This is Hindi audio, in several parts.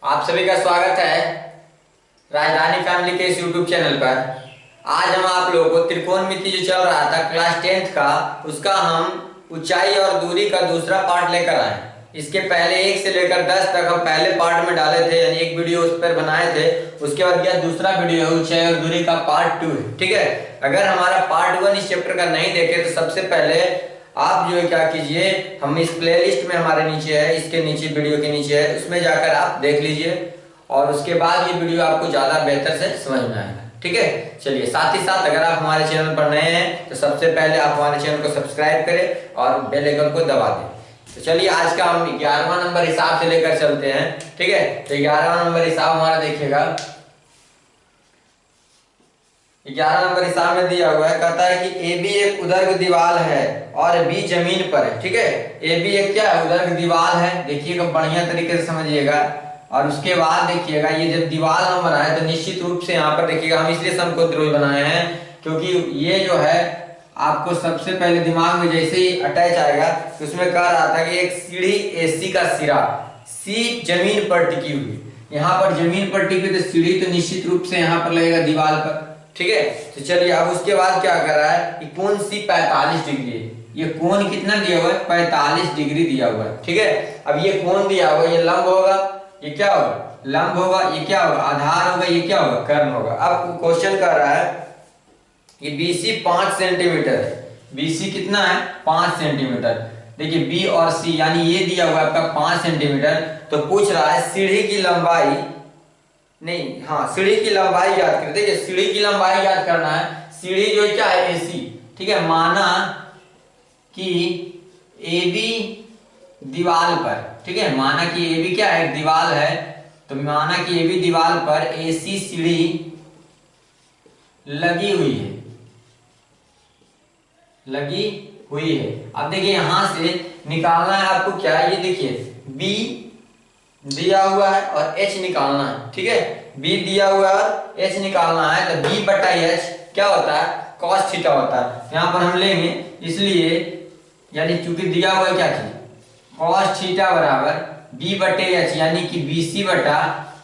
आप सभी का स्वागत है राजधानी फैमिली के इस यूट्यूब चैनल पर। आज हम आप लोगों को त्रिकोणमिति जो चल रहा था क्लास 10th का, उसका हम ऊंचाई और दूरी का दूसरा पार्ट लेकर आए। इसके पहले 1 से लेकर 10 तक हम पहले पार्ट में डाले थे, यानी एक वीडियो उस पर बनाए थे। उसके बाद क्या दूसरा वीडियो ऊंचाई और दूरी का पार्ट 2 है। ठीक है, अगर हमारा पार्ट 1 इस चैप्टर का नहीं देखे तो सबसे पहले आप जो है क्या कीजिए, हम इस प्लेलिस्ट में हमारे नीचे है, इसके नीचे वीडियो के नीचे है, उसमें जाकर आप देख लीजिए और उसके बाद ये वीडियो आपको ज्यादा बेहतर से समझ में आएगा। ठीक है, चलिए साथ ही साथ अगर आप हमारे चैनल पर नए हैं तो सबसे पहले आप हमारे चैनल को सब्सक्राइब करें और बेल आइकन को दबा दें। तो चलिए आज का हम 11वां नंबर हिसाब से लेकर चलते हैं। ठीक है, तो 11वां नंबर हिसाब हमारा देखिएगा, 11 नंबर हिसाब में दिया हुआ है, कहता है कि ए बी एक उदर्ग दीवार है और बी जमीन पर है। ठीक है, ए बी एक क्या है, उदर्ग दीवार है। देखिएगा बढ़िया तरीके से समझिएगा और उसके बाद देखिएगा ये जब दीवार हम बनाए तो निश्चित रूप से यहाँ पर देखिएगा, हम इसलिए समकोण बनाए हैं क्योंकि ये जो है आपको सबसे पहले दिमाग में जैसे ही अटैच आएगा तो उसमें कह रहा था कि एक सीढ़ी एसी का सिरा सी जमीन पर टिकी हुई, यहाँ पर जमीन पर टिकी तो सीढ़ी तो निश्चित रूप से यहाँ पर लगेगा दीवार पर। ठीक है, तो चलिए अब उसके बाद क्या कर रहा है कि कोण सी 45 डिग्री है। ये कोण कितना दिया हुआ है, 45 डिग्री दिया हुआ है। ठीक है, अब ये कोण दिया हुआ है, ये लंब होगा, ये क्या होगा लंब होगा, ये क्या होगा आधार होगा, ये क्या होगा कर्ण होगा। अब क्वेश्चन कर रहा है कि बीसी 5 सेंटीमीटर है। बीसी कितना है 5 सेंटीमीटर। देखिए बी और सी यानी ये दिया हुआ है आपका 5 सेंटीमीटर, तो पूछ रहा है सीढ़ी की लंबाई, नहीं हाँ सीढ़ी की लंबाई याद करें। देखिए सीढ़ी की लंबाई याद करना है, सीढ़ी जो है क्या है एसी। ठीक है, माना कि ए बी दीवार पर, ठीक है माना कि ए बी क्या है दीवार है, तो माना कि ए बी दीवार पर एसी सीढ़ी लगी हुई है, लगी हुई है। अब देखिए यहां से निकालना है आपको क्या, ये देखिए बी दिया हुआ है और h निकालना है। ठीक है, b दिया हुआ है और h निकालना है, तो b बटा h क्या होता है cos थीटा होता है। यहाँ पर हम लेंगे इसलिए, यानी चूंकि दिया हुआ है क्या चीज cos थीटा बराबर b बटे h, यानी कि bc बटा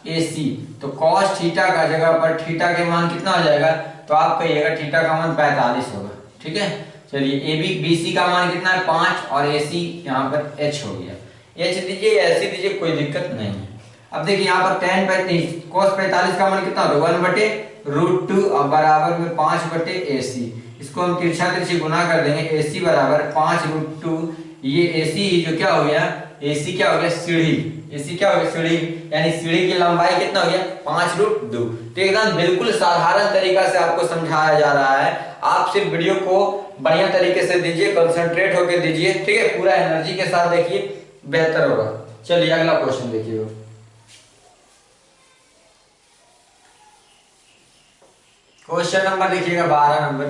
ac। तो cos थीटा का जगह पर थीटा के मान कितना हो जाएगा, तो आप कहिएगा थीटा का मान 45 होगा। ठीक है, चलिए ए बी बी सी का मान कितना है 5 और ए सी यहाँ पर h हो गया। एच दीजिए ऐसे दीजिए, कोई दिक्कत नहीं है। अब देखिए यहाँ पर tan 35 cos 45 का मान कितना होगा 1 बटे √2 और बराबर में 5 बटे AC। इसको हम तिरछा तिरछी गुना कर देंगे, AC बराबर 5√2। ये AC जो क्या हो गया, AC क्या हो गया सीढ़ी, AC क्या हो गया सीढ़ी, यानी सीढ़ी की लंबाई कितना हो गया 5√2। तो एकदम बिल्कुल साधारण तरीका से आपको समझाया जा रहा है। आप सिर्फ वीडियो को बढ़िया तरीके से दीजिए, कंसंट्रेट होकर दीजिए। ठीक है, पूरा एनर्जी के साथ देखिए, बेहतर होगा। चलिए अगला क्वेश्चन देखिए, क्वेश्चन नंबर देखिएगा 12 नंबर।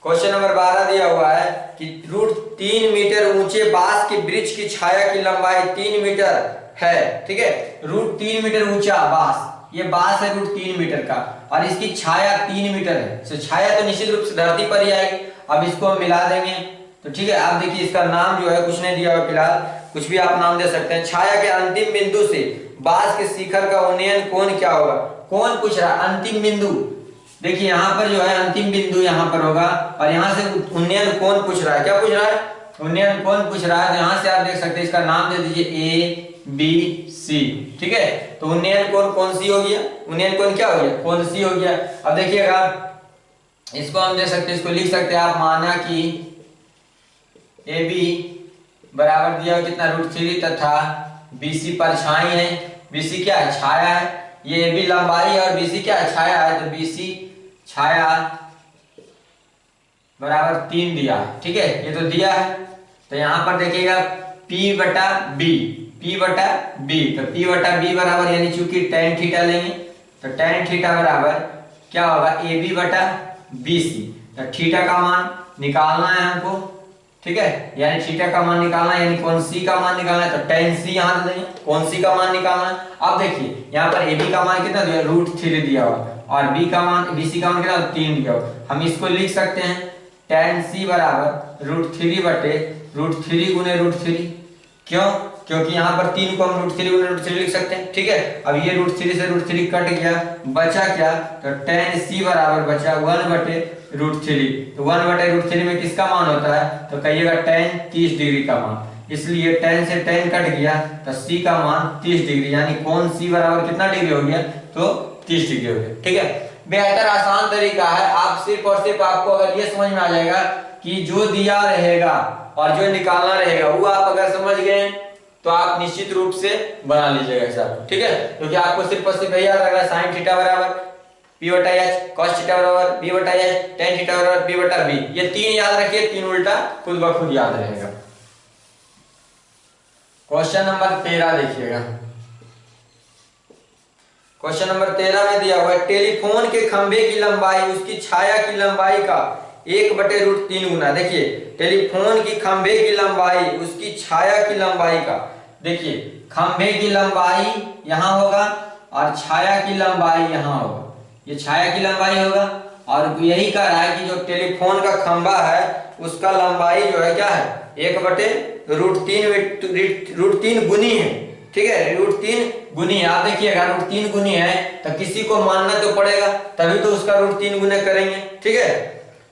क्वेश्चन नंबर 12 दिया हुआ है कि √3 मीटर ऊंचे बांस के वृक्ष की छाया की लंबाई 3 मीटर है। ठीक है, √3 मीटर ऊंचा बांस, ये बांस है √3 मीटर का और इसकी छाया 3 मीटर है। तो छाया तो निश्चित रूप से धरती पर ही आएगी। अब इसको हम मिला देंगे तो ठीक है, आप देखिए इसका नाम जो है कुछ नहीं दिया हुआ फिलहाल, कुछ भी आप नाम दे सकते हैं। छाया के अंतिम बिंदु से बांस के शिखर का उन्नयन कोण क्या होगा, कौन पूछ रहा है अंतिम बिंदु। देखिए यहाँ पर जो है अंतिम बिंदु यहाँ पर होगा और यहाँ से उन्नयन कोण पूछ रहा है, क्या पूछ रहा है उन्नयन कोण पूछ रहा है। तो यहाँ से आप देख सकते हैं इसका नाम दे दीजिए A B C। ठीक है, तो उन्नयन कोण कौन सी हो गया, उन्नयन कोण क्या हो गया कौन सी हो गया। अब देखिएगा इसको हम दे सकते हैं, इसको लिख सकते हैं आप, माना कि ए बी बराबर दिया कितना √3 तथा BC परछाई है, BC क्या है छाया है, ये ए बी लंबाई है और BC क्या है छाया है, तो BC छाया बराबर 3 दिया है। ठीक है, ये तो दिया है। तो यहाँ पर देखिएगा P बटा B, P बटा B, तो P बटा B बराबर यानी चूंकि tan थीटा लेंगे तो tan थीटा बराबर क्या होगा AB बटा BC। तो थीटा का मान निकालना है हमको। ठीक है, यानी थीटा का मान निकालना है, यानी कौन सी का मान निकालना है, तो tan C यहाँ दे देंगे, कौन सी का मान निकालना है। अब देखिए यहाँ पर AB का मान कितना दिया √3 दिया हुआ और B का मान BC का मान कितना 3 दिया हुआ। हम इसको लिख सकते हैं tan C बराबर √3 बटे √3 गुने √3। क्यों, क्योंकि यहाँ पर 3 को हम √3 लिख सकते हैं। ठीक है, अब ये √3 से √3 कट गया, बचा क्या, तो tan c बराबर बचा 1/√3। तो 1/√3 में किसका मान होता है, तो कहिएगा tan 30 डिग्री का मान, इसलिए tan से tan कट गया तो c का मान 30 डिग्री, यानी कोण c बराबर कितना डिग्री हो गया, तो 30 डिग्री हो गया। ठीक है, बेहतर आसान तरीका है, आप सिर्फ और सिर्फ आपको अगर ये समझ में आ जाएगा कि जो दिया रहेगा और जो निकालना रहेगा वो आप अगर समझ गए तो आप निश्चित रूप से बना लीजिएगा हिसाब। ठीक है, क्योंकि आपको सिर्फ और सिर्फ याद रखना sin थीटा बराबर p/h, cos थीटा बराबर b/h, tan थीटा बराबर b/b, ये 3 याद रखिए, 3 उल्टा खुद ब खुद याद रहेगा। क्वेश्चन नंबर 13 देखिएगा। क्वेश्चन नंबर 13 में दिया हुआ है टेलीफोन के खंभे की लंबाई उसकी छाया की लंबाई का 1/√3 गुना। देखिए टेलीफोन की खंभे की लंबाई उसकी छाया की लंबाई का, देखिए खंभे की लंबाई यहां होगा और छाया की लंबाई यहां होगा, ये छाया की लंबाई होगा, और यही कह रहा है कि जो टेलीफोन का खंभा है उसका लंबाई जो है क्या है, 1/√3 गुनी है। ठीक है, √3 गुनी है। आप देखिएगा √3 गुनी है तो किसी को मानना तो पड़ेगा, तभी तो उसका √3 गुना करेंगे। ठीक है,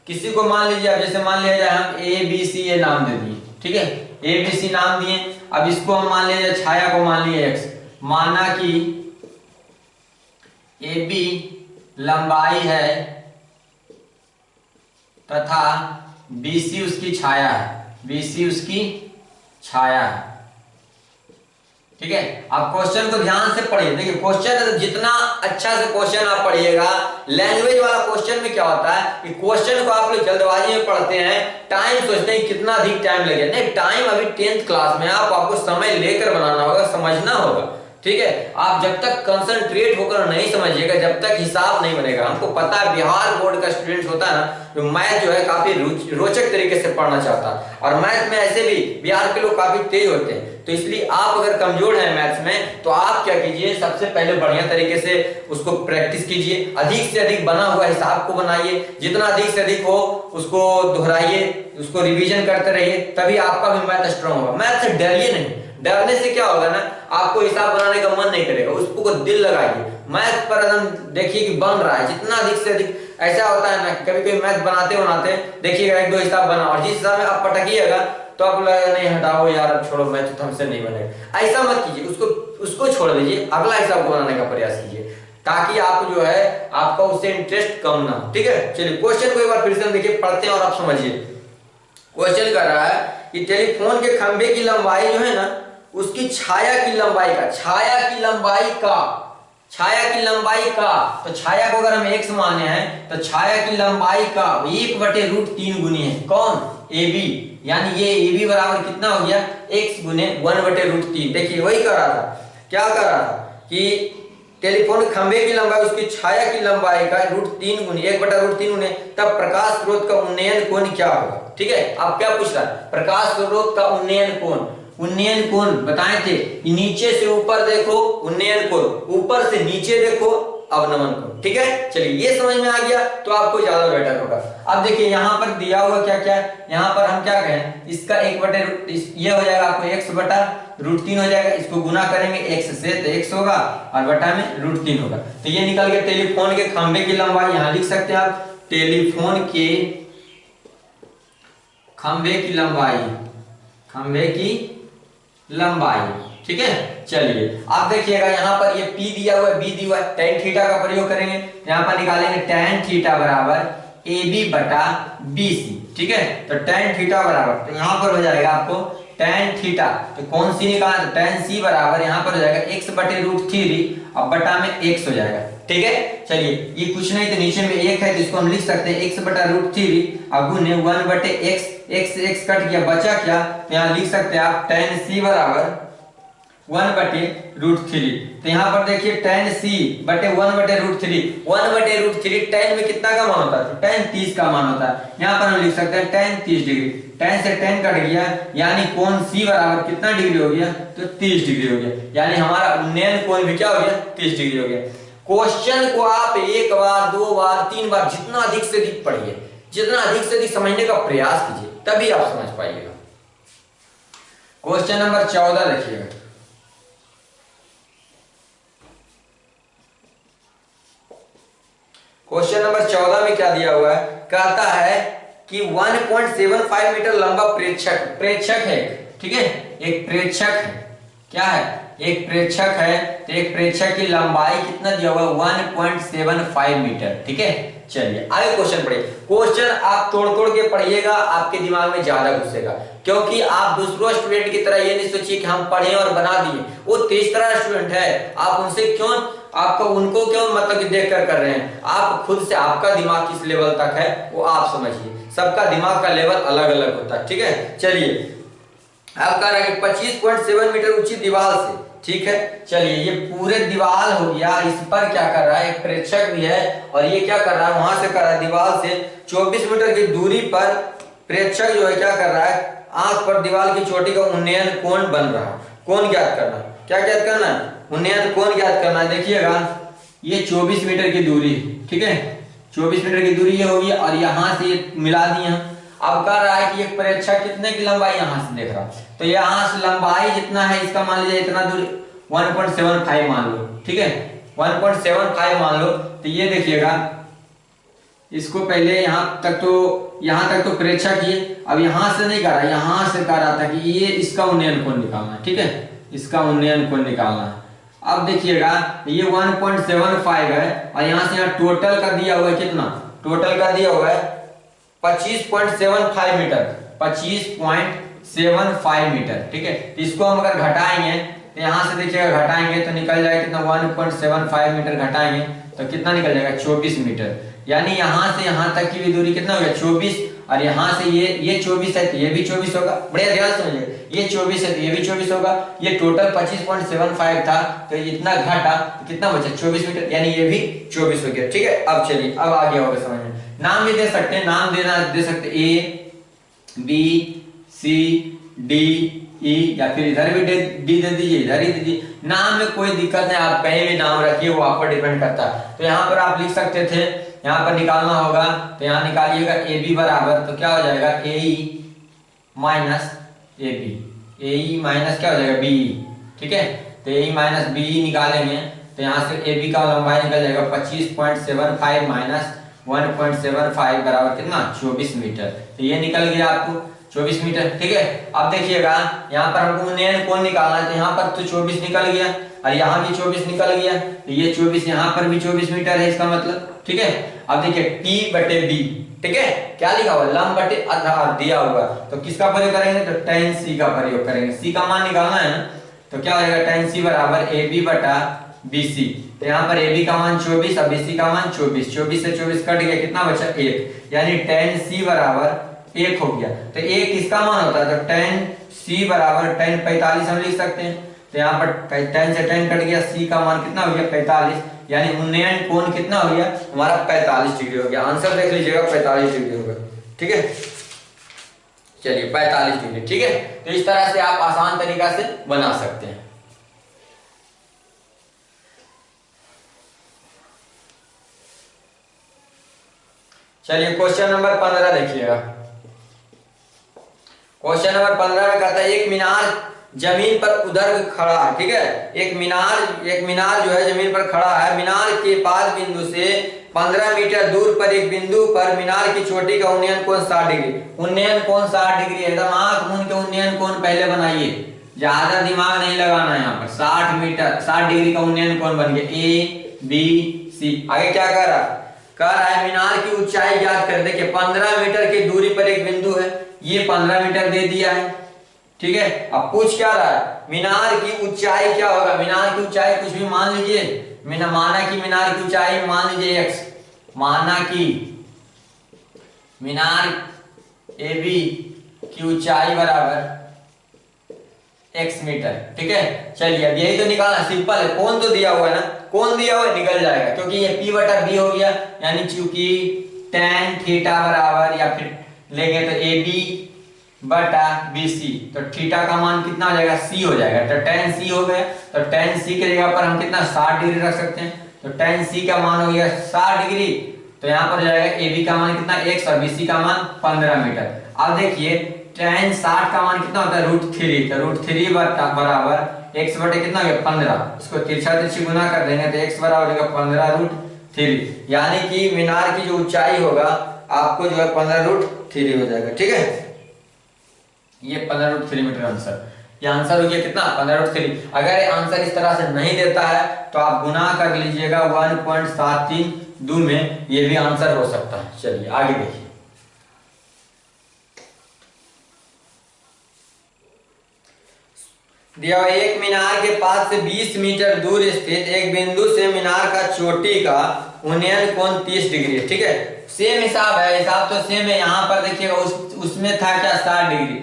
किसी को मान लीजिए, अब जैसे मान लिया जाए हम ABC ये नाम दे दिए। ठीक है, ABC नाम दिए, अब इसको हम मान लीजिए छाया को मान लिए x, माना कि AB लंबाई है तथा BC उसकी छाया है, BC उसकी छाया है। ठीक है, आप क्वेश्चन को ध्यान से पढ़िए। देखिए क्वेश्चन जितना अच्छा से क्वेश्चन आप पढ़िएगा, लैंग्वेज वाला क्वेश्चन में क्या होता है कि क्वेश्चन को आप लोग जल्दबाजी में पढ़ते हैं, टाइम सोचते हैं कितना अधिक टाइम लगेगा, नहीं टाइम अभी 10th क्लास में आपको समय लेकर बनाना होगा, समझना होगा। ठीक है, आप जब तक कंसंट्रेट होकर नहीं समझिएगा, जब तक हिसाब नहीं बनेगा। हमको पता है बिहार बोर्ड का स्टूडेंट होता है ना, तो मैथ जो है काफी रोचक तरीके से पढ़ना चाहता है, और मैथ में ऐसे भी बिहार के लोग काफी तेज होते हैं। तो इसलिए आप अगर कमजोर हैं मैथ्स में तो आप क्या कीजिए, सबसे पहले बढ़िया तरीके से उसको प्रैक्टिस कीजिए, अधिक से अधिक बना हुआ हिसाब को बनाइए, जितना अधिक से अधिक हो उसको दोहराइए, उसको रिवीजन करते रहिए, तभी आपका भी मैथ स्ट्रांग होगा। मैथ से डरिए नहीं, डरने से क्या होगा ना, आपको हिसाब बनाने का मन नहीं करेगा, उसको दिल लगाइए। मैथ पर एकदम देखिए कि बन रहा है, जितना अधिक से अधिक। ऐसा होता है ना, कभी कभी मैथ बनाते बनाते देखिएगा 1-2 हिसाब बना, और जिस हिसाब में आप पटकिएगा तो आप लगेगा नहीं हटाओ यार, अब छोड़ो मैथ तो हमसे नहीं बनेगा। ऐसा मत कीजिए, उसको छोड़ दीजिए, अगला हिसाब को बनाने का प्रयास कीजिए, ताकि आप जो है आपका उससे इंटरेस्ट कम ना। ठीक है, चलिए क्वेश्चन को एक बार फिर से देखिए, पढ़ते हैं और आप समझिए। क्वेश्चन कर रहा है कि टेलीफोन के खंभे की लंबाई जो है ना उसकी छाया की लंबाई का, छाया की लंबाई का, छाया की लंबाई का, तो छाया को अगर हम x माने हैं तो छाया की लंबाई का 1/√3 गुनी है कौन, AB, यानी ये AB बराबर कितना हो गया, x गुने 1/√3। देखिए वही कर रहा था, क्या कर रहा था कि टेलीफोन खंभे की लंबाई उसकी छाया की लंबाई का √3 गुने 1/√3 गुने, तब प्रकाश स्रोत का उन्नयन कोण क्या होगा। ठीक है, आप क्या पूछ रहा है, प्रकाश स्रोत का उन्नयन कोण, उन्नयन कोण बताए थे, नीचे से ऊपर देखो उन्नयन कोण, ऊपर से नीचे देखो अवनमन कोण। ठीक है, चलिए ये समझ में आ गया तो आपको ज्यादा बेटर होगा। अब देखिए यहाँ पर दिया हुआ क्या क्या, यहाँ पर हम क्या कहें, इसका ये हो जाएगा आपको x/√3 हो जाएगा, इसको गुना करेंगे x से तो x होगा और बटा में √3 होगा, तो ये निकल गया टेलीफोन के खंभे की लंबाई। यहाँ लिख सकते हैं आप टेलीफोन के खंभे की लंबाई, खंभे की लंबाई। ठीक है, चलिए आप देखिएगा यहाँ पर ये P दिया हुआ है, B दिया हुआ है, tan थीटा का प्रयोग करेंगे, यहाँ पर निकालेंगे tan थीटा बराबर AB/BC। ठीक है, तो tan थीटा बराबर, तो यहाँ पर हो जाएगा आपको tan थीटा, तो कौन सी निकालना, तो tan C बराबर यहाँ पर हो जाएगा x/√3 और बटा में x हो जाएगा। ठीक है, चलिए ये कुछ नहीं तो नीचे में 1 है तो इसको हम लिख सकते हैं x/√3 और गुने 1/x, x कट गया, बचा क्या, तो यहाँ लिख सकते हैं आप tan C बराबर 1/√3। तो यहाँ पर देखिए tan C बटे 1/√3, 1/√3 tan में कितना का मान होता है, तो tan 30 का मान होता है। यहाँ पर हम लिख सकते हैं tan 30 डिग्री, tan से tan कट गया, यानी कोण C बराबर कितना डिग्री हो गया, तो 30 डिग्री हो गया, यानी हमारा उन्नयन कोण भी क्या हो गया, 30 डिग्री हो गया। क्वेश्चन को आप 1 बार 2 बार 3 बार जितना अधिक से अधिक पढ़िए, जितना अधिक से अधिक समझने का प्रयास कीजिए, तभी आप समझ पाइएगा। क्वेश्चन नंबर 14 देखिएगा। क्वेश्चन नंबर 14 में क्या दिया हुआ है, कहता है कि 1.75 मीटर लंबा प्रेक्षक है, ठीक है, एक प्रेक्षक है, क्या है, एक प्रेक्षक है, तो एक प्रेक्षक की लंबाई कितना दिया हुआ, 1.75 मीटर, ठीक है। चलिए आगे क्वेश्चन पढ़िए। क्वेश्चन आप तोड़ तोड़ के पढ़िएगा, आपके दिमाग में ज्यादा घुसेगा, क्योंकि आप दूसरों स्टूडेंट की तरह ये नहीं सोचिए कि हम पढ़े और बना दिए, वो तेज तरह स्टूडेंट है, आप उनसे क्यों, आपका उनको क्यों मतलब कि देख कर रहे हैं, आप खुद से, आपका दिमाग किस लेवल तक है वो आप समझिए, सबका दिमाग का लेवल अलग अलग होता है, ठीक है। चलिए अब कह रहा है 25.7 मीटर ऊंची दीवार से, ठीक है। चलिए ये पूरे दीवार हो गया, इस पर क्या कर रहा है, एक प्रेक्षक भी है, और ये क्या कर रहा है, वहां से कर रहा है दीवार से 24 मीटर की दूरी पर प्रेक्षक जो है क्या कर रहा है, आंख पर दीवार की चोटी का उन्नयन कोण बन रहा है, कोण ज्ञात करना, क्या ज्ञात करना है, उन्नयन कोण ज्ञात करना है। देखिएगा ये 24 मीटर की दूरी, ठीक है, 24 मीटर की दूरी ये होगी, और यहाँ से ये मिला दिए हैं। अब कह रहा है कि एक प्रेक्षक कितने की लंबाई यहाँ से देख रहा, तो यहाँ से लंबाई जितना है इसका मान लीजिए इतना दूरी 1.75 मान लो, ठीक है, 1.75 मान लो। तो ये देखिएगा इसको पहले यहाँ तक तो प्रेक्षक ही, अब यहाँ से नहीं कर रहा, यहाँ से कह रहा था कि ये इसका उन्नयन कोण निकालना है, ठीक है, इसका उन्नयन कोण निकालना है। अब देखिएगा ये 1.75 है, और यहाँ से यहाँ टोटल का दिया हुआ है कितना, टोटल का दिया हुआ है 25.75 मीटर, 25.75 मीटर, ठीक है। तो इसको हम अगर घटाएंगे तो यहाँ से देखिएगा घटाएंगे तो निकल जाएगा कितना, 1.75 मीटर घटाएंगे तो कितना निकल जाएगा, 24 मीटर, यानी यहाँ से यहाँ तक की भी दूरी कितना हो गया, 24, और यहाँ से ये 24 है तो ये भी 24 होगा, बढ़िया ध्यान समझिए, ये 24 है तो ये भी 24 होगा, ये टोटल 25.75 था तो इतना घटा तो कितना बचा, 24 मीटर, यानी ये भी 24 हो गया, ठीक है। अब चलिए अब आगे होगा समझ में, नाम भी दे सकते हैं, नाम दे सकते A B C D E, या फिर इधर भी डी दे दीजिए, इधर ही दीजिए, नाम में कोई दिक्कत नहीं, आप कहीं भी नाम रखिए, वो आप पर डिपेंड करता है। तो यहाँ पर आप लिख सकते थे, यहाँ पर निकालना होगा तो यहाँ निकालिएगा ए बी बराबर, तो क्या हो जाएगा a e minus a b, a e minus क्या हो जाएगा बी ई, ठीक है। तो ए ई माइनस बी ई निकालेंगे तो यहाँ से ए बी का लंबाई निकल जाएगा 25.75 माइनस 1.75 बराबर कितना, 24 मीटर, तो ये निकल गया आपको 24 मीटर, ठीक है। अब देखिएगा यहाँ पर हमको उन्नयन कोण निकालना है, तो यहाँ पर तो 24 निकल गया, और यहाँ भी 24 निकल गया, तो ये 24 यहाँ पर भी 24 मीटर है इसका मतलब, ठीक है। अब देखिए टी बटे बी, ठीक है, क्या लिखा हुआ, लंब बटे आधार दिया हुआ, तो किसका प्रयोग करेंगे, तो tan c का प्रयोग करेंगे, c का मान निकालना है ना, तो क्या हो जाएगा tan c बराबर ए बी बटा बी सी, तो यहाँ पर ए बी का मान 24 और बी सी का मान 24, 24 से 24 कट गया, कितना बचा 1, यानी tan c बराबर 1 हो गया। तो 1 किसका मान होता है, तो tan c बराबर tan 45 हम लिख सकते हैं, तो यहाँ पर tan से tan कट गया, c का मान कितना हो गया 45, यानी उन्नयन कोण कितना हो गया हमारा 45 डिग्री हो गया, आंसर देख लीजिएगा 45 डिग्री होगा, ठीक है। चलिए 45 डिग्री, ठीक है। तो इस तरह से आप आसान तरीका से बना सकते हैं। चलिए क्वेश्चन नंबर 15 देखिएगा। क्वेश्चन नंबर 15 में कहता है एक मीनार जमीन पर उधर खड़ा है, ठीक है, एक मीनार जो है जमीन पर खड़ा है, मीनार के पास बिंदु से 15 मीटर दूर पर एक बिंदु पर मीनार की चोटी का उन्नयन कोण 60 डिग्री, उन्नयन कोण 60 डिग्री, एकदम आंख मूंद के उन्नयन कोण पहले बनाइए, ज्यादा दिमाग नहीं लगाना है, यहाँ पर 60 डिग्री का उन्नयन कोण बन गया, ए बी सी। आगे क्या कह रहा है मीनार की ऊंचाई ज्ञात कर, देखिए 15 मीटर की दूरी पर एक बिंदु है, ये 15 मीटर दे दिया है, ठीक है। अब पूछ क्या रहा है, मीनार की ऊंचाई क्या होगा, मीनार की ऊंचाई कुछ भी मान लीजिए, माना कि मीनार की ऊंचाई मान लीजिए x, माना कि मीनार ए बी की ऊंचाई बराबर x मीटर, ठीक है। चलिए अब यही तो निकालना, सिंपल है, कोण तो दिया हुआ है ना, कोण दिया हुआ निकल जाएगा, क्योंकि ये p बटा b हो गया, यानी चूंकि tan थीटा बराबर, या फिर लेंगे तो ए बी बटा बी सी, तो थीटा का मान कितना हो जाएगा, c हो जाएगा, तो tan c हो गया, तो tan c के जगह पर हम कितना 60 डिग्री रख सकते हैं, तो tan c का मान हो गया 60 डिग्री, तो यहाँ पर जाएगा ए बी का मान कितना x और बी सी का मान 15 मीटर। अब देखिए tan 60 का मान कितना होता है √3, तो √3 बराबर x बटे कितना हो गया 15, इसको तिरछा तिरछी गुना कर देंगे तो x बराबर होगा 15√3, यानी कि मीनार की जो ऊंचाई होगा आपको जो है 15√3 हो जाएगा। ठीक है, ये 15√3 मीटर आंसर, ये आंसर हो गया कितना 15√3। अगर आंसर इस तरह से नहीं देता है तो आप गुना कर लीजिएगा 1.732 में, ये भी आंसर हो सकता है। चलिए आगे देखिए, दिया हुआ एक मीनार के पास से 20 मीटर दूर स्थित एक बिंदु से मीनार का चोटी का उन्नयन कोण 30 डिग्री है। ठीक है, सेम हिसाब है, हिसाब तो सेम है। यहाँ पर देखिएगा उसमें था क्या 60 डिग्री,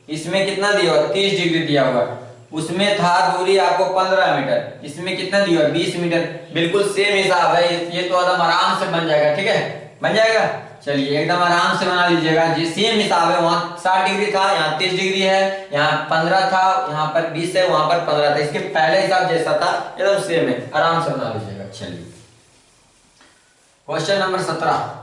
इसमें कितना दिया हुआ 30 डिग्री दिया हुआ, उसमें था दूरी आपको 15 मीटर, इसमें कितना दिया हुआ 20 मीटर, बिल्कुल सेम हिसाब है। ये तो एकदम आराम से बन जाएगा। ठीक है, बन जाएगा। चलिए एकदम आराम से बना लीजिएगा जी, सेम हिसाब है। वहां 60 डिग्री था, यहाँ 30 डिग्री है, यहाँ 15 था, यहाँ पर 20 है, वहां पर 15 था, इसके पहले हिसाब जैसा था एकदम सेम है, आराम से बना लीजिएगा। चलिए क्वेश्चन नंबर 17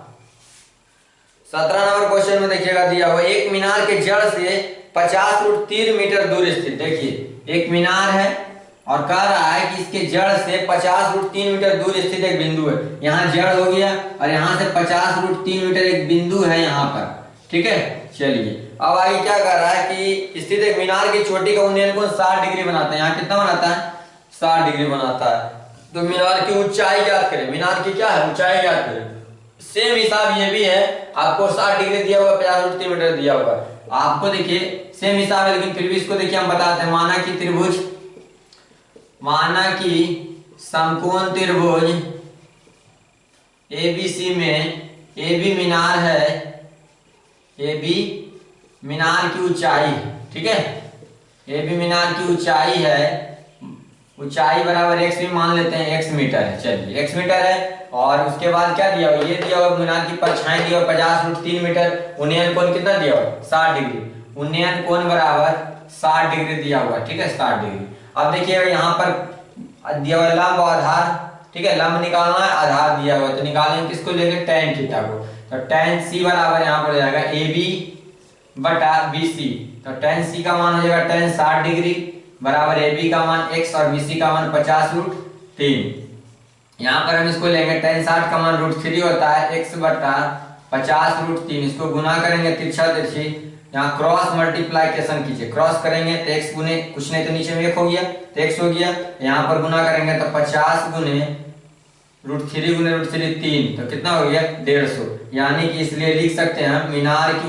नंबर क्वेश्चन में देखिएगा दिया हुआ एक मीनार के जड़ से 50√3 मीटर दूर स्थित, देखिए एक मीनार है और कह रहा है कि इसके जड़ से 50√3 मीटर दूर स्थित एक बिंदु है। यहाँ जड़ हो गया और यहाँ से 50√3 मीटर एक बिंदु है यहाँ पर। ठीक है, चलिए अब आगे क्या कर रहा है कि स्थित एक मीनार की चोटी का उन्नयन कोण 60 डिग्री बनाता है। यहाँ कितना बनाता है 60 डिग्री बनाता है। तो मीनार की ऊंचाई ज्ञात करें, मीनार की क्या है ऊंचाई ज्ञात करें। सेम हिसाब ये भी है, आपको 60 डिग्री दिया हुआ, 50√3 मीटर दिया हुआ, आपको देखिए सेम हिसाब है, लेकिन फिर भी इसको देखिए हम बताते हैं। माना कि त्रिभुज, माना कि समकोण त्रिभुज ABC में AB मीनार है, AB मीनार की ऊंचाई है। ठीक है, AB मीनार की ऊंचाई है, ऊंचाई बराबर x भी मान लेते हैं, x मीटर है। चलिए x मीटर है और उसके बाद क्या दिया हुआ, ये दिया हुआ मीनार की परछाई दिया हुआ 50√3 मीटर, उन्नयन कोण कितना दिया हुआ 60 डिग्री, उन्नयन कोण बराबर 60 डिग्री दिया हुआ। ठीक है, 60 डिग्री। अब देखिएगा यहाँ पर दिया हुआ लंब और आधार। ठीक है, लंब निकालना है, आधार दिया हुआ, तो निकालेंगे किसको लेंगे tan थीटा को, तो tan c बराबर यहाँ पर हो जाएगा AB बटा BC, तो tan c का मान हो जाएगा tan 60 डिग्री बराबर AB का मान x और BC का मान 50√3। यहाँ पर हम इसको लेंगे tan 60 का मान √3 होता है, x बटा 50√3, इसको गुना करेंगे तिरछा तिरछी, यहाँ क्रॉस मल्टीप्लाइकेशन कीजिए, क्रॉस करेंगे तो x गुने कुछ नहीं तो नीचे में 1 हो गया तो x हो गया, यहाँ पर गुना करेंगे तो 50 गुने √3 गुने √3 3, तो कितना हो गया 150। यानी कि इसलिए लिख सकते हैं हम मीनार की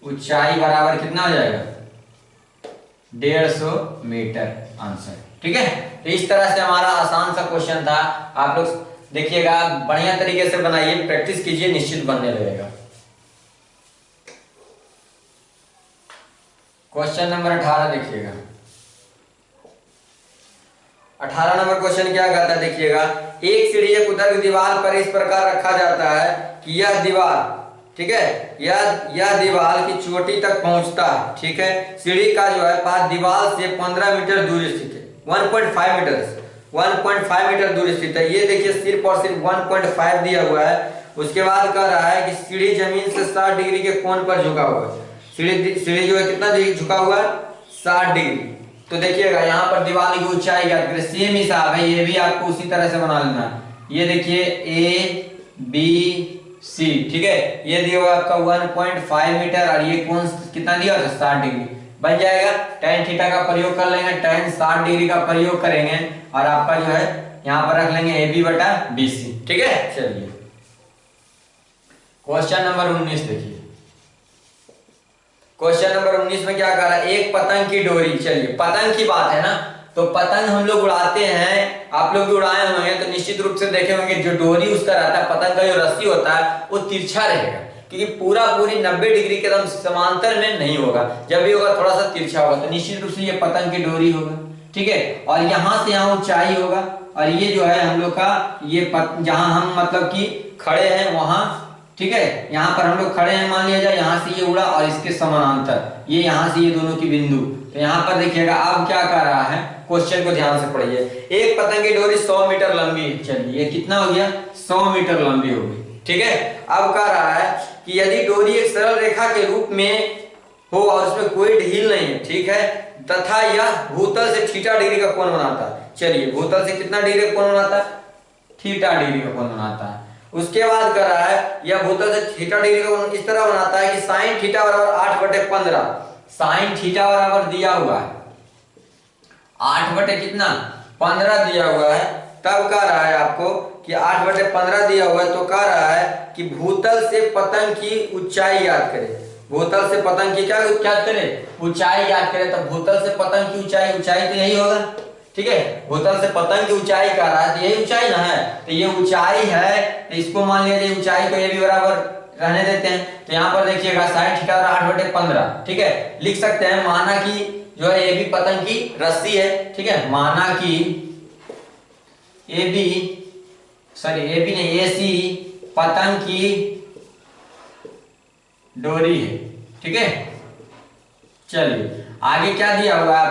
ऊंचाई बराबर कितना हो जाएगा 150 मीटर आंसर। ठीक है, तो इस तरह से हमारा आसान सा क्वेश्चन था। आप लोग देखिएगा, बढ़िया तरीके से बनाइए, प्रैक्टिस कीजिए, निश्चित बनने लगेगा। क्वेश्चन नंबर 18 देखिएगा, 18 नंबर क्वेश्चन क्या कहता है देखिएगा, एक सीढ़ी एक ऊर्ध्वाधर दीवार पर इस प्रकार रखा जाता है कि यह दीवार, ठीक है, यह दीवार की चोटी तक पहुंचता है। ठीक है, सीढ़ी का जो है पास दीवार से 15 मीटर दूर स्थित है, 1.5 मीटर दूर स्थित है। ये देखिए सिर्फ और सिर्फ 1.5 दिया हुआ है। उसके बाद कह रहा है कि सीढ़ी जमीन से 60 डिग्री के कोण पर झुका हुआ है। सीढ़ी जो है कितना झुका हुआ है 60 डिग्री। तो देखिएगा यहाँ पर दीवार की ऊंचाई ज्ञात करें, सेम हिसाब है, ये भी आपको उसी तरह से बना लेना है। ये देखिए ABC, ठीक है, ये दिया हुआ आपका 1.5 मीटर और ये कोण कितना दिया 60 डिग्री बन जाएगा। tan थीटा का प्रयोग कर लेंगे, tan 60 डिग्री का प्रयोग करेंगे और आपका जो है यहाँ पर रख लेंगे AB बटा BC। ठीक है, चलिए क्वेश्चन नंबर 19 देखिए। क्वेश्चन नंबर 19 में क्या कह रहा है, एक पतंग की डोरी। चलिए पतंग की बात है ना, तो पतंग हम लोग उड़ाते हैं, आप लोग भी उड़ाए होंगे, तो निश्चित रूप से देखे होंगे जो डोरी उसका रहता है, पतंग का जो रस्सी होता है वो तिरछा रहेगा, क्योंकि पूरी 90 डिग्री के एकदम समांतर में नहीं होगा, जब भी होगा थोड़ा सा तिरछा होगा, तो निश्चित रूप से ये पतंग की डोरी होगा। ठीक है, और यहाँ से यहाँ ऊंचाई होगा और ये जो है हम लोग का ये जहां हम मतलब कि खड़े हैं वहां, ठीक है, यहाँ पर हम लोग खड़े हैं, मान लिया जाए यहाँ से ये उड़ा और इसके समानांतर ये यहाँ से ये दोनों की बिंदु, तो यहाँ पर देखिएगा अब क्या कर रहा है, क्वेश्चन को ध्यान से पढ़िए। एक पतंग की डोरी 100 मीटर लंबी है। चलिए ये कितना हो गया 100 मीटर लंबी हो गई। ठीक है, अब कह रहा है कि यदि डोरी एक सरल रेखा के रूप में हो और उसमें कोई ढील नहीं है, ठीक है, तथा यह भूतल से थीटा डिग्री का कोण बनाता है। चलिए, भूतल से कितना डिग्री का कोण बनाता है? थीटा डिग्री का कोण बनाता है। उसके बाद कर रहा है, यह भूतल से थीटा डिग्री का कोण इस तरह बनाता है कि साइन थीटा बराबर 8/15। साइन थीटा बराबर दिया हुआ है 8 कितना 15 दिया हुआ है। तब कह रहा है आपको कि 8/15 दिया हुआ है, तो कह रहा है कि भूतल से पतंग की ऊंचाई याद करें। भूतल से पतंग की क्या याद करें? ऊंचाई याद करें। तो भूतल से पतंग की ऊंचाई, ऊंचाई तो यही होगा, ठीक है। भूतल से पतंग की ऊंचाई कह रहा है तो यही ऊंचाई ना है, तो ये ऊंचाई है, तो इसको मान लीजिए ऊंचाई को ये भी बराबर रहने देते हैं। तो यहाँ पर देखिएगा साइन थीटा 8/15, ठीक है। लिख सकते हैं माना कि जो है ये भी पतंग की रस्सी है, ठीक है। माना कि ए बी नहीं, AC पतंग की डोरी है, ठीक है। चलिए आगे क्या दिया हुआ है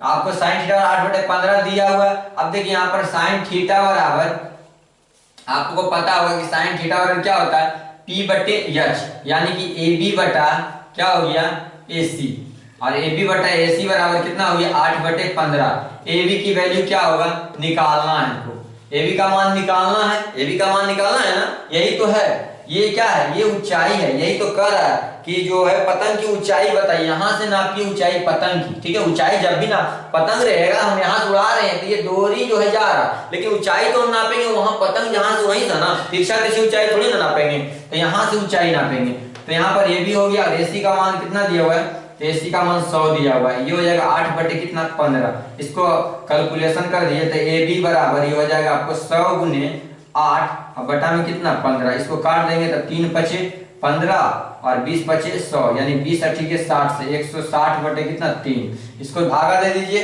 आपको साइन थीटा 8/15 दिया हुआ है। अब देखिए यहाँ पर साइन थीटा बराबर, आपको पता होगा कि साइन थीटा बराबर क्या होता है? P/H, यानी कि AB बटा क्या हो गया? AC, और AB बटा AC बराबर कितना हो गया? 8/15। AB की वैल्यू क्या होगा? निकालना है हमको, AB का मान निकालना है। AB का मान निकालना है ना, यही तो है। ये क्या है? ये ऊंचाई है। यही तो कह रहा है कि जो है पतंग की ऊंचाई बताइए, यहां से नापिए ऊंचाई पतंग की, ठीक है। ऊंचाई जब भी ना पतंग रहेगा, हम यहाँ से उड़ा रहे हैं तो ये डोरी जो है जा रहा, लेकिन ऊंचाई तो हम नापेंगे वहां पतंग जहां से वहीं था ना, तिरछा तिरछी ऊंचाई थोड़ी ना नापेंगे, तो यहाँ से ऊंचाई नापेंगे। तो यहाँ पर ये भी हो गया। AC का मान कितना दिया हुआ है? AC का मान 100 दिया हुआ है। ये हो जाएगा 8/15। इसको कैलकुलेशन कर दिए तो AB बराबर ये हो जाएगा आपको 100 गुने 8 और बटा में कितना 15। इसको काट देंगे तो 3 पचे 15 और 20 पचे 100, यानी 20 और 60 से 160 बटे कितना 3। इसको भागा दे दीजिए,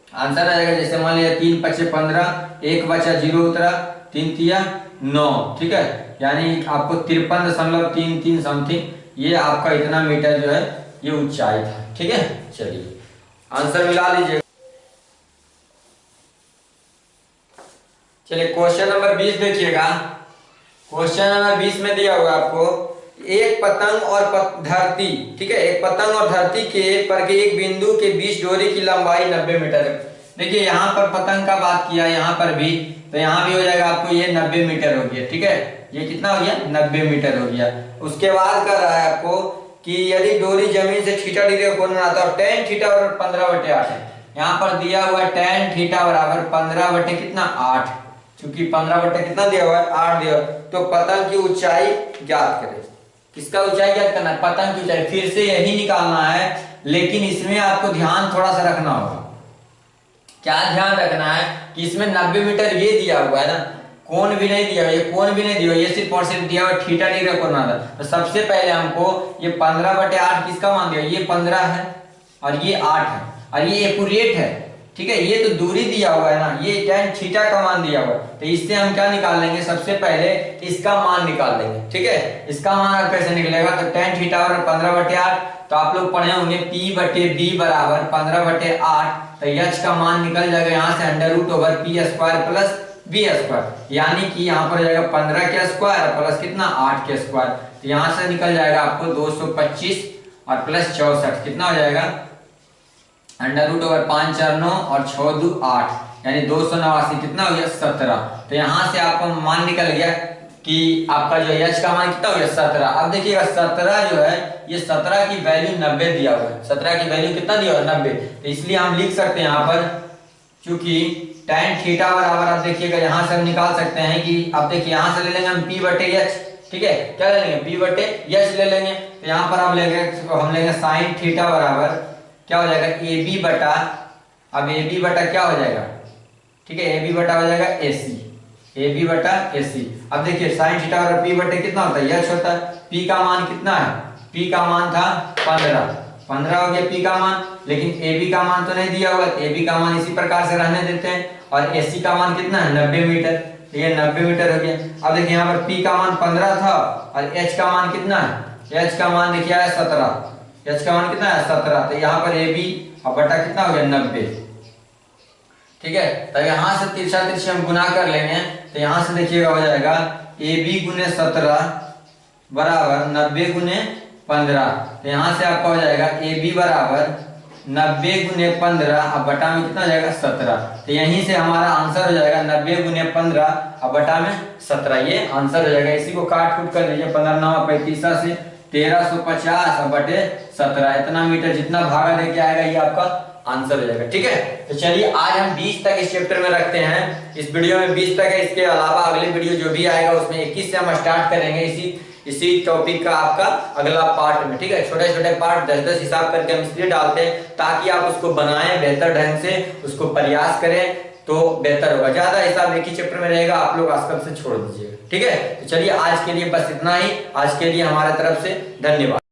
आंसर आ जाएगा। जैसे मान लीजिए 3 पचे 15, 1 बचा 0 उतरा, 3 तिया 9, ठीक है। यानी आपको 53.33 समथिंग ये आपका इतना मीटर जो है ये ऊंचाई था, ठीक है। चलिए आंसर मिला लीजिए। चलिए क्वेश्चन नंबर 20 देखिएगा। क्वेश्चन नंबर 20 में दिया हुआ आपको एक पतंग और धरती, ठीक है, एक पतंग और धरती के पर के एक बिंदु के बीच डोरी की लंबाई 90 मीटर है। देखिए यहाँ पर पतंग का बात किया, यहाँ पर भी, तो यहाँ भी हो जाएगा आपको ये 90 मीटर हो गया, ठीक है। ये कितना हो गया? 90 मीटर हो गया। उसके बाद कर रहा है आपको कि यदि डोरी जमीन से थीटा डिग्री का कोण बनाता है और tan थीटा बराबर 15/8 है। यहाँ पर दिया हुआ tan थीटा बराबर 15 बटे कितना 8, क्योंकि 15 बटे कितना दिया हुआ है 8 दिया। तो पतंग की ऊंचाई ज्ञात करें। किसका ऊंचाई ज्ञात करना है? पतंग की ऊंचाई। फिर से यही निकालना है, लेकिन इसमें आपको ध्यान थोड़ा सा रखना होगा। क्या ध्यान रखना है कि इसमें 90 मीटर ये दिया हुआ है ना, कोण भी नहीं दिया हुआ, ये कोण भी नहीं दिया हुआ, ये सिर्फ और सिर्फ दिया हुआ थीटा डिग्री का कोण बनाता है। तो सबसे पहले हमको ये 15/8 किसका मान दिया? ये 15 है और ये 8 है और ये एक्यूरेट है, ठीक है। ये तो दूरी दिया हुआ है ना, ये tan थीटा का मान दिया हुआ है। तो इससे हम क्या निकाल लेंगे? सबसे पहले इसका मान निकाल लेंगे, ठीक है। इसका मान कैसे निकलेगा? तो tan थीटा बराबर 15/8, तो आप लोग पढ़े होंगे P/B बराबर 15/8। तो h का मान निकल जाएगा यहाँ से √P² प्लस B², यानी कि यहाँ पर हो जाएगा 15 के स्क्वायर प्लस कितना 8 के स्क्वायर। तो यहाँ से निकल जाएगा आपको 225 और प्लस 64 कितना हो जाएगा? √5 4 9 और 6 2 8, यानी 289 कितना हो गया? 17। तो यहाँ से आपको मान निकल गया कि आपका जो h का मान कितना हो गया? 17। अब देखिएगा 17 जो है ये 17 की वैल्यू 90 दिया हुआ है। 17 की वैल्यू कितना दिया हुआ है? 90। तो इसलिए हम लिख सकते हैं यहाँ पर, क्योंकि tan थीटा बराबर आप देखिएगा यहाँ से हम निकाल सकते हैं कि अब देखिए यहाँ से ले लेंगे हम P/H, ठीक है। क्या ले लेंगे? P/H ले लेंगे। तो यहाँ पर हम लेंगे साइन थीटा बराबर क्या हो जाएगा? AB बटा, अब AB बटा क्या हो जाएगा? ठीक है, AB बटा हो जाएगा AC, AB बटा AC। अब देखिए साइन थीटा बराबर P बटे कितना होता है? H होता है। P का मान कितना है? P का मान था 15 हो गया P का मान, लेकिन AB का मान तो नहीं दिया हुआ, AB का मान इसी प्रकार से रहने देते हैं। और AC का मान कितना है? 90 मीटर। तो ये 90 मीटर हो गया। अब देखिए यहाँ पर P का मान 15 था और H का मान कितना है? H का मान देखिए है 17। H का मान कितना है? 17। तो यहाँ पर AB और बटा कितना हो गया? 90, ठीक है। तो यहाँ से तिरछा हम गुना कर लेंगे, तो यहाँ से देखिएगा हो जाएगा AB गुने 17 बराबर 90 गुने 15। तो यहाँ से आपका हो जाएगा ए बी बराबर 90 गुने 15 अब बटा में कितना हो जाएगा 17। तो यहीं से हमारा आंसर हो जाएगा 90 गुने 15 अब बटा में 17, ये आंसर हो जाएगा। इसी को काट कूट कर लीजिए, 15 9 35 से 1350 अब बटे 17, इतना मीटर जितना भागा लेके आएगा ये आपका आंसर हो जाएगा। ठीक है, तो चलिए आज हम 20 तक इस चैप्टर में रखते हैं। इस वीडियो में 20 तक है, इसके अलावा अगले वीडियो जो भी आएगा उसमें 21 से हम स्टार्ट करेंगे इसी टॉपिक का आपका अगला पार्ट में। ठीक है, छोटे छोटे पार्ट 10-10 हिसाब करके हम इसलिए डालते हैं ताकि आप उसको बनाएं बेहतर ढंग से, उसको प्रयास करें तो बेहतर होगा। ज्यादा हिसाब एक ही चैप्टर में रहेगा, आप लोग आजकल से छोड़ दीजिएगा। ठीक है, तो चलिए आज के लिए बस इतना ही। आज के लिए हमारे तरफ से धन्यवाद।